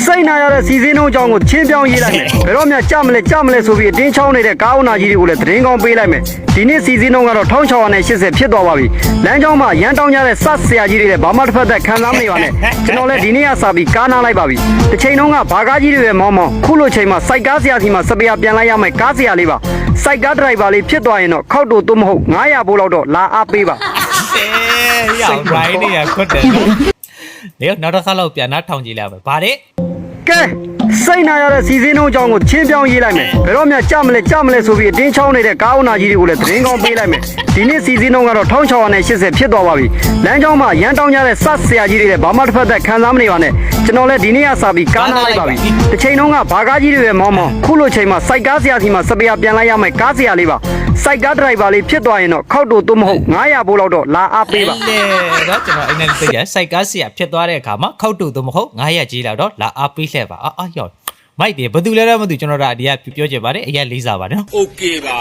စိတ်နာရတဲ့စီစဉ်နှုန်းအကြောင်းကိုချင်းပြောင်းရေးလိုက်မယ်ဘယ်တော့မှကြမလဲဆိုပြီးအတင်းချောင်းနေတဲ့ကားဦးနာကြီးတွေကိုလည်းသတင်းကောင်းပေးလိုက်မယ်ဒီနေ့စီစဉ်နှုန်းကတော့1680ဖြစ်သွားပါပြီလမ်းကြောင်းမှာရန်တောင်းကြတဲ့စဆရာကြီးတွေလည်းဘာမှတစ်ဖက်သက်ခံစားမနေပါနဲ့ကျွန်တော်လည်းဒီနေ့ကစပြီးကားနားလိုက်ပါပြီတစ်ချိန်လုံးကဘာကားကြီးတွေပဲမောင်းခုလိုချိန်မှာစိုက်ကားဆရာစီမှာစပယ်ပြန်လိုက်ရမယ်ကားဆရာလေးပါစိုက်ကားဒရိုက်ဘာလေးဖြစ်သွားရင်တော့ခောက်တူသို့မဟုတ်900ဘိုးလောက်တော့လာအားပေးပါရောက်ရိုင်းနေရခွတ်တယ်လေနောက်တစ်ခါလောက်ပြန်နှားထောင်ကြည့်လိုက်ပါဗါတဲ့ကဲစိတ်နာရတဲ့စီစဉ်နှုန်းအကြောင်းကိုချင်းပြောင်းရေးလိုက်မယ်ဘယ်တော့မှကြမလဲဆိုပြီးအတင်းချောင်းနေတဲ့ကားဦးနာကြီးတွေကိုလည်းသတင်းကောင်းပေးလိုက်မယ်ဒီနေ့စီစဉ်နှုန်းကတော့1680ဖြစ်သွားပါပြီလမ်းကြောင်းမှာရန်တောင်းကြတဲ့စဆရာကြီးတွေလည်းဘာမှတစ်ဖက်သက်ခံစားမနေပါနဲ့ကျွန်တော်လည်းဒီနေ့ကစပြီးကားနားလိုက်ပါပြီတစ်ချိန်လုံးကဘာကားကြီးတွေပဲမောင်းခုလိုချိန်မှာစိုက်ကားဆရာစီမှာစပယ်ပြန်လိုက်ရမယ်ကားဆရာလေးပါစိုက်ကားဒရိုက်ဘာလေးဖြစ်သွားရင်တော့ခောက်တူသို့မဟုတ်900ဘိုးလောက်တော့လာအားပေးပါလေတော့ကျွန်တော်အိမ်နဲ့သိရစိုက်ကားဆရာဖြစ်သွားတဲ့အခါမှာခောက်တူသို့မဟုတ်900ကြီးလောက်တော့လာအားပေးလှည့်ပါအာရောက်မိုက်တယ်ဘယ်သူလဲတော့မသိကျွန်တော်တို့အဒီကပြောချင်ပါတယ်အရင်လေးစားပါနော်โอเคပါ